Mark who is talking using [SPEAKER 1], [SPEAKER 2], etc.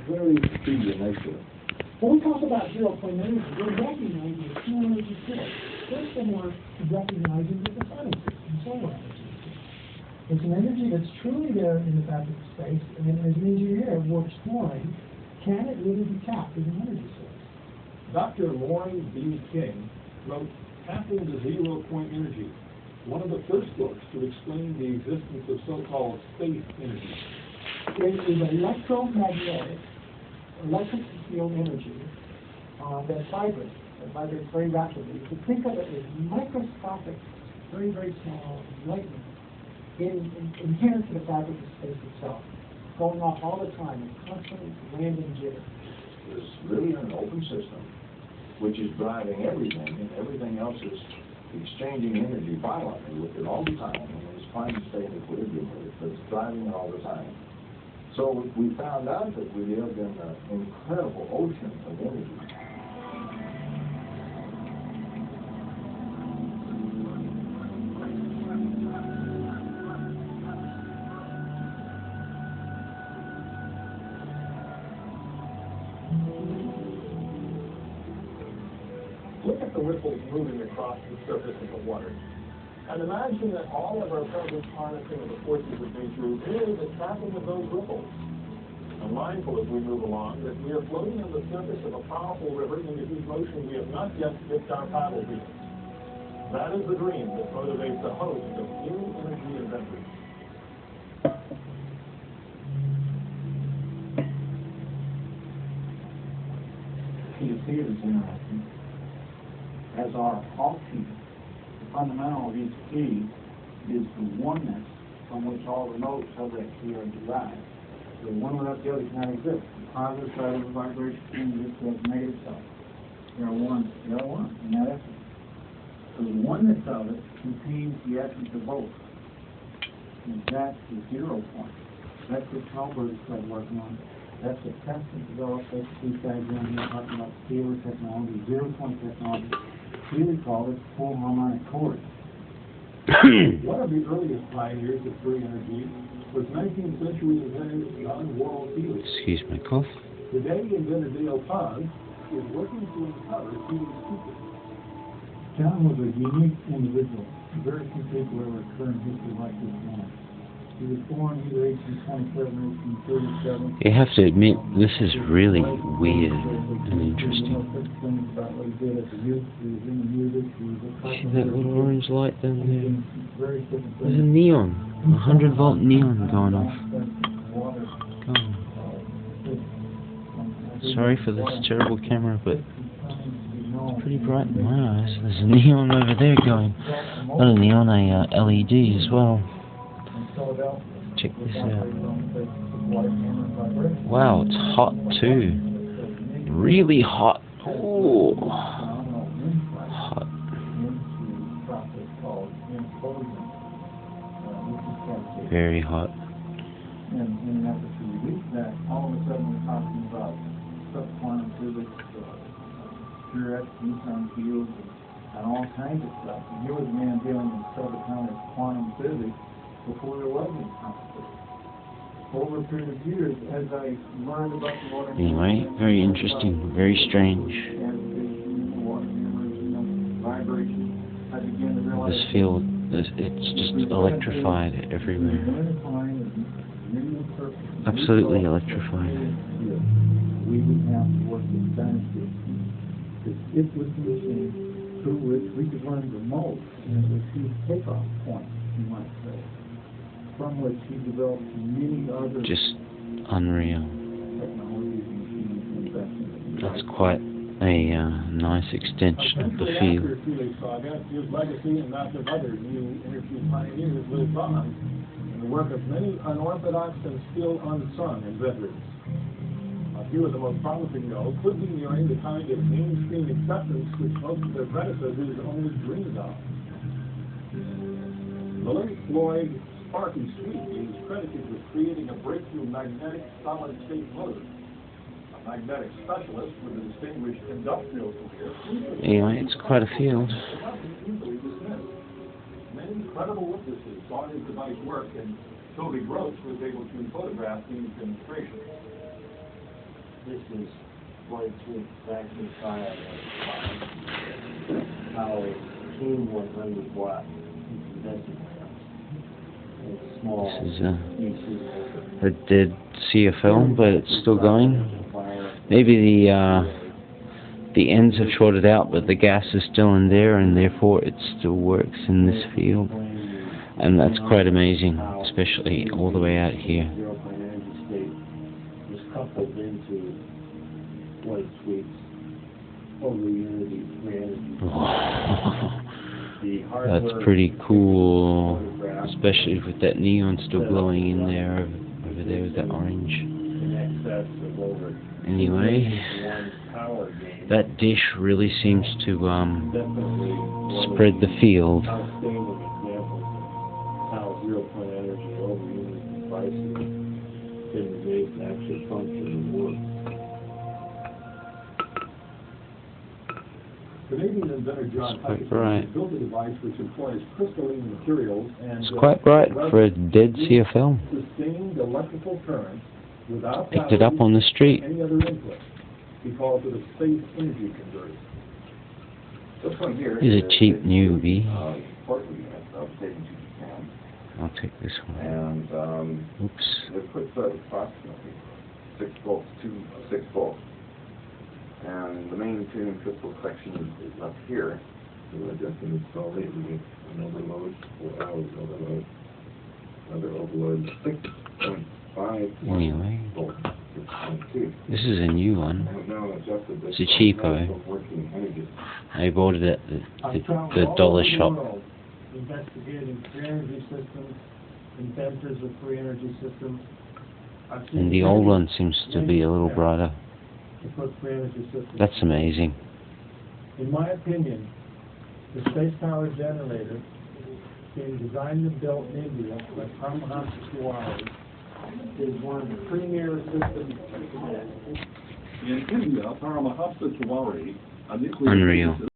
[SPEAKER 1] very peculiar nature.
[SPEAKER 2] When we talk about zero-point energy, we're recognizing a two energy source. First of all, we're recognizing that the sun exists, solar energy. It's an energy that's truly there in the fabric of space, and as an engineer, we're exploring, can it really be tapped as an energy source?
[SPEAKER 1] Dr. Loring B. King wrote Tapping the Zero-Point Energy, one of the first books to explain the existence of so-called space energy.
[SPEAKER 2] It is electromagnetic, electric field energy that vibrates very rapidly. You can think of it as microscopic, very, very small lightning inherent to the fabric of space itself, going off all the time and constantly random jitter.
[SPEAKER 3] It's really an open system, which is driving everything, and everything else is exchanging energy violently with it all the time, and it's trying to stay in equilibrium with it, but it's driving it all the time. So we found out that we lived in an incredible ocean of energy.
[SPEAKER 1] Look at the ripples moving across the surface of the water. And imagine that all of our present harnessing of the forces of nature is merely the tapping of those ripples. And mindful as we move along that we are floating on the surface of a powerful river into whose motion we have not yet dipped our paddle wheels. That is the dream that motivates the host of new energy inventors.
[SPEAKER 4] You see it as interesting, as are all keys. The fundamental of each key is the oneness from which all the notes of that key are derived. The one without the other cannot exist. The positive side of the vibration exists as the negative side. They are one, in that essence. So the oneness of it contains the essence of both. And that's the 0 point. That's what Talbert started working on. That's what Tesla developed. That's what these guys down here talking about scalar technology, 0 point technology. We call it full harmonic chords.
[SPEAKER 1] One of the earliest pioneers of free energy was 19th century inventor John Worrell Keely.
[SPEAKER 5] Excuse my cough.
[SPEAKER 1] Today, inventor Dale Paz is working to uncover Keely's secret.
[SPEAKER 4] John was a unique individual. Very few people ever occur in history like this one. He was born either 1827 or 1837.
[SPEAKER 5] You have to admit, this is really weird and interesting. See that little orange light down there? There's a neon, 100-volt neon going off. Sorry for this terrible camera, but it's pretty bright in my eyes. There's a neon over there going. Not a neon, a LED as well. Check this out. Wow, it's hot too. Really hot. Ooh. Hot. Very hot.
[SPEAKER 4] And in an effort to release that, all of a sudden we're talking about subquantum physics, pure neutron fields, and all kinds of stuff. And here was a man dealing with subatomic quantum physics before there was any quantum physics. Over a period of years, as I learned about the water...
[SPEAKER 5] Anyway, very interesting, very strange. This field, it's just electrified everywhere. Absolutely electrified.
[SPEAKER 4] We would have to work with dynasty. It was the machine through which we could learn the most, and it was his takeoff point, you might say, from which he developed many other
[SPEAKER 5] just unreal.
[SPEAKER 4] technologies, machines, and investments.
[SPEAKER 5] That's quite a nice extension of the field.
[SPEAKER 1] His legacy and that of other new energy pioneers lives on in the work of many unorthodox and still unsung inventors. A few of the most promising, though, could be nearing the kind of mainstream acceptance which most of their predecessors only dreamed of. The late Floyd Sparky Sweet is credited with creating a breakthrough magnetic solid-state motor. A magnetic specialist with a distinguished industrial career.
[SPEAKER 5] Anyway, it's quite a field.
[SPEAKER 1] Many credible witnesses saw his device work, and Toby Gross was able to photograph these demonstrations.
[SPEAKER 4] this is going to exactly try out how a King 100 watt incandescent lamp is small.
[SPEAKER 5] This is a dead sea of film, but it's still going. Maybe the ends have shorted out, but the gas is still in there, and therefore it still works in this field. And that's quite amazing, especially all the way out here.
[SPEAKER 4] Is coupled into what it tweets over Unity 3 energy.
[SPEAKER 5] That's pretty cool, especially with that neon still glowing in there, over there with that orange. Anyway, that dish really seems to spread the field.
[SPEAKER 4] How zero-point energy over Unity devices can make an actual function and work.
[SPEAKER 1] Canadian inventor John Hutchison built a device which employs crystalline materials and
[SPEAKER 5] it's quite bright for a dead sea of film.
[SPEAKER 1] sustained electrical current without
[SPEAKER 5] Picked it up on the street.
[SPEAKER 1] any other input. He calls it a space energy converter.
[SPEAKER 3] This one here
[SPEAKER 5] He's a cheap newbie.
[SPEAKER 3] Portland unit of taken to Japan.
[SPEAKER 5] I'll take this one.
[SPEAKER 3] And
[SPEAKER 5] Oops.
[SPEAKER 3] it puts approximately 6 volts to 6 volts. And the main tuning crystal collection is up here. So I just installed it with an overload, 4 hours overload. Another overload, 6.5
[SPEAKER 5] Anyway,
[SPEAKER 3] volts, 6.2.
[SPEAKER 5] this is a new one.
[SPEAKER 3] I have now adjusted this
[SPEAKER 5] It's a cheapo.
[SPEAKER 3] working energy.
[SPEAKER 5] I bought it at the dollar shop.
[SPEAKER 4] Investigating free energy systems, inventors of free energy systems.
[SPEAKER 5] And the old one seems to be a little brighter.
[SPEAKER 4] To put free energy systems.
[SPEAKER 5] That's amazing.
[SPEAKER 4] In my opinion, the space power generator being designed and built in India by Paramahansa Tiwari is one of the premier systems today.
[SPEAKER 6] In India, Paramahansa Tiwari, a nuclear
[SPEAKER 5] Unreal.
[SPEAKER 6] physicist,